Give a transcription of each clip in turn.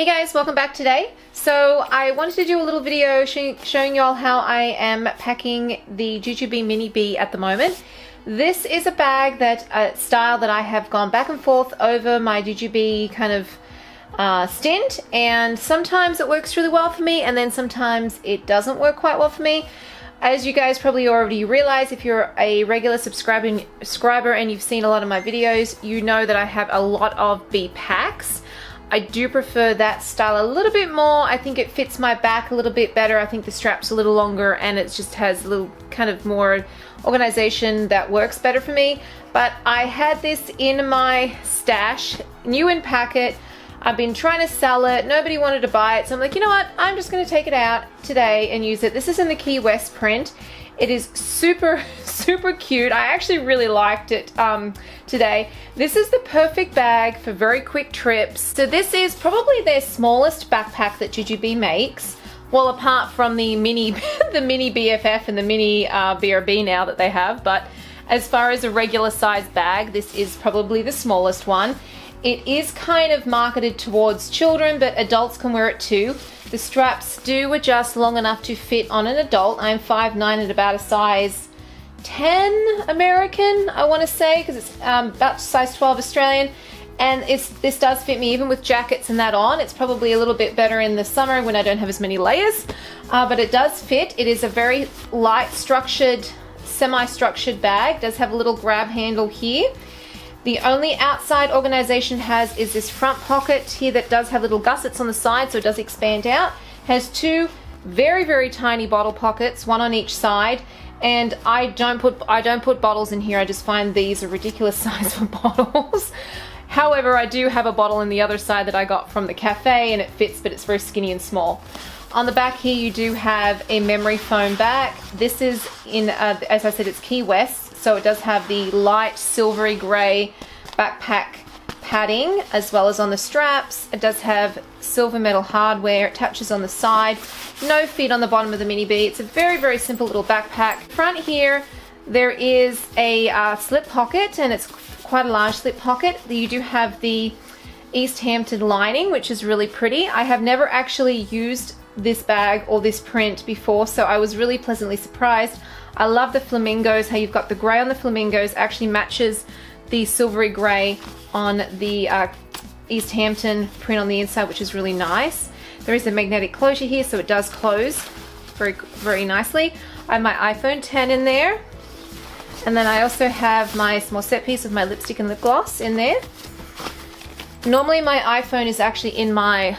Hey guys, welcome back today. So I wanted to do a little video showing y'all how I am packing the Jujube Mini Bee at the moment. This is a bag style that I have gone back and forth over my Jujube kind of stint, and sometimes it works really well for me and then sometimes it doesn't work quite well for me. As you guys probably already realize, if you're a regular subscriber and you've seen a lot of my videos, you know that I have a lot of bee packs. I do prefer that style a little bit more. I think it fits my back a little bit better. I think the strap's a little longer and it just has a little kind of more organization that works better for me. But I had this in my stash, new in packet. I've been trying to sell it. Nobody wanted to buy it. So I'm like, you know what? I'm just going to take it out today and use it. This is in the Key West print. It is super, super cute. I actually really liked it today. This is the perfect bag for very quick trips. So this is probably their smallest backpack that Jujube makes. Well, apart from the mini, the mini BFF and the mini BRB now that they have. But as far as a regular size bag, this is probably the smallest one. It is kind of marketed towards children, but adults can wear it too. The straps do adjust long enough to fit on an adult. I'm 5'9" at about a size 10 American, I want to say, because it's about size 12 Australian. And this does fit me even with jackets and that on. It's probably a little bit better in the summer when I don't have as many layers, but it does fit. It is a very light structured, semi-structured bag. It does have a little grab handle here. The only outside organization has is this front pocket here that does have little gussets on the side, so it does expand out. Has two very, very tiny bottle pockets, one on each side. And I don't put bottles in here. I just find these a ridiculous size for bottles. However, I do have a bottle in the other side that I got from the cafe and it fits, but it's very skinny and small. On the back here, you do have a memory foam back. This is in, as I said, it's Key West. So it does have the light silvery gray backpack padding as well as on the straps. It does have silver metal hardware. It attaches on the side. No feet on the bottom of the Mini Bee. It's a very, very simple little backpack. Front here, there is a slip pocket, and it's quite a large slip pocket. You do have the East Hampton lining, which is really pretty. I have never actually used this bag or this print before, so I was really pleasantly surprised. I love the flamingos, how you've got the grey on the flamingos actually matches the silvery grey on the East Hampton print on the inside, which is really nice. There is a magnetic closure here, so it does close very, very nicely. I have my iPhone 10 in there, and then I also have my small set piece of my lipstick and lip gloss in there. Normally my iPhone is actually in my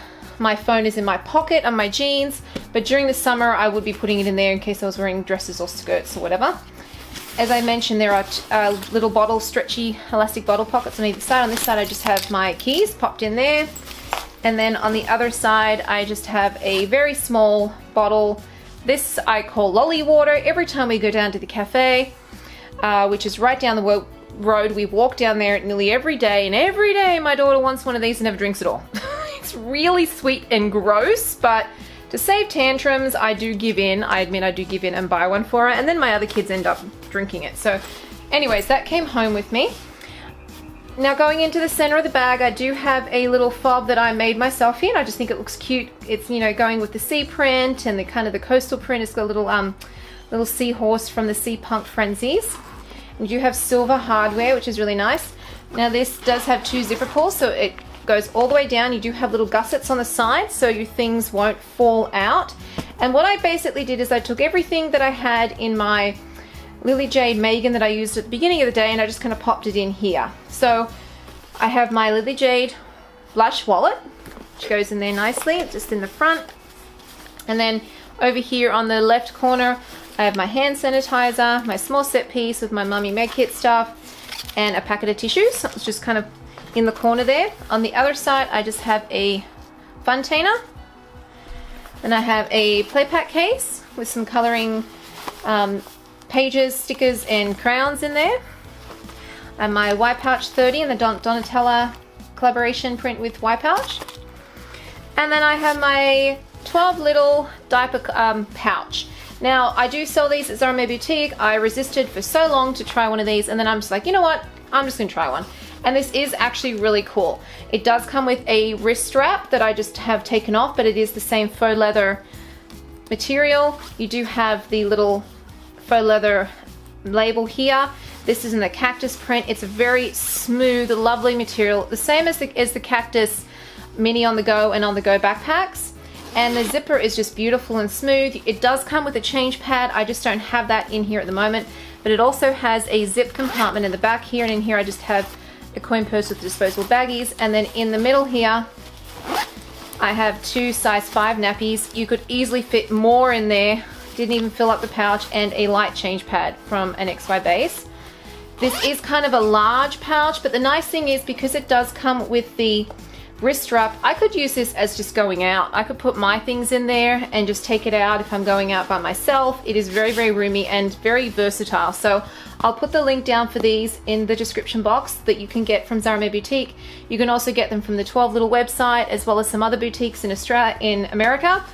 phone is in my pocket on my jeans, but during the summer I would be putting it in there in case I was wearing dresses or skirts or whatever. As I mentioned, there are little bottle, stretchy elastic bottle pockets on either side. On this side I just have my keys popped in there, and then on the other side I just have a very small bottle. This I call lolly water. Every time we go down to the cafe, which is right down the road, we walk down there nearly every day, and every day my daughter wants one of these and never drinks it all. It's really sweet and gross, but to save tantrums, I do give in. I admit I do give in and buy one for her, and then my other kids end up drinking it. So anyways, that came home with me. Now going into the center of the bag, I do have a little fob that I made myself here, and I just think it looks cute. It's, you know, going with the sea print and the kind of the coastal print. It's got a little seahorse from the Sea Punk Frenzies. And you have silver hardware, which is really nice. Now this does have two zipper pulls, so it goes all the way down. You do have little gussets on the side so your things won't fall out. And what I basically did is I took everything that I had in my Lily Jade Megan that I used at the beginning of the day, and I just kind of popped it in here. So I have my Lily Jade blush wallet, which goes in there nicely, just in the front. And then over here on the left corner, I have my hand sanitizer, my small set piece with my Mummy Med Kit stuff, and a packet of tissues. It's just kind of in the corner there. On the other side, I just have a Funtainer. And I have a play pack case with some coloring pages, stickers, and crayons in there. And my Y Pouch 30 and the Donatella collaboration print with Y Pouch. And then I have my 12 little diaper pouch. Now, I do sell these at Zahramay Boutique. I resisted for so long to try one of these, and then I'm just like, you know what? I'm just gonna try one. And this is actually really cool. It does come with a wrist strap that I just have taken off, but it is the same faux leather material. You do have the little faux leather label here. This is in the cactus print. It's a very smooth, lovely material, the same as the cactus mini on the go and on the go backpacks. And the zipper is just beautiful and smooth. It does come with a change pad. I just don't have that in here at the moment, but it also has a zip compartment in the back here, and in here I just have a coin purse with disposable baggies, and then in the middle here I have 2 size 5 nappies. You could easily fit more in there, didn't even fill up the pouch, and a light change pad from an XY base. This is kind of a large pouch, but the nice thing is because it does come with the wrist strap, I could use this as just going out. I could put my things in there and just take it out if I'm going out by myself. It is very, very roomy and very versatile. So I'll put the link down for these in the description box that you can get from Zahramay Boutique. You can also get them from the 12 Little website, as well as some other boutiques in Australia, in America.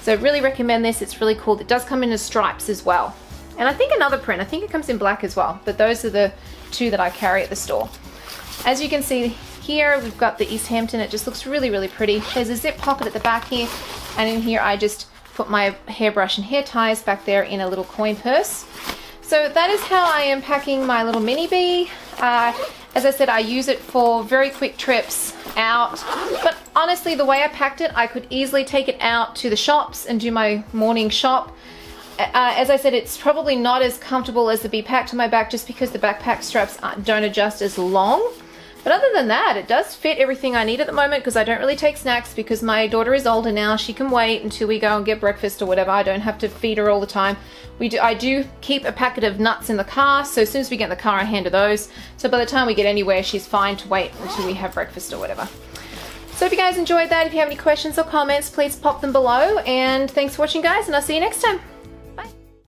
So I really recommend this. It's really cool. It does come in stripes as well. And I think another print. I think it comes in black as well. But those are the 2 that I carry at the store. As you can see here, we've got the East Hampton. It just looks really, really pretty. There's a zip pocket at the back here, and in here I just put my hairbrush and hair ties back there in a little coin purse. So that is how I am packing my little mini bee. As I said, I use it for very quick trips out, but honestly, the way I packed it, I could easily take it out to the shops and do my morning shop. As I said, it's probably not as comfortable as the bee packed on my back, just because the backpack straps don't adjust as long. But other than that, it does fit everything I need at the moment, because I don't really take snacks because my daughter is older now. She can wait until we go and get breakfast or whatever. I don't have to feed her all the time. I do keep a packet of nuts in the car, so as soon as we get in the car, I hand her those. So by the time we get anywhere, she's fine to wait until we have breakfast or whatever. So if you guys enjoyed that, if you have any questions or comments, please pop them below. And thanks for watching, guys, and I'll see you next time.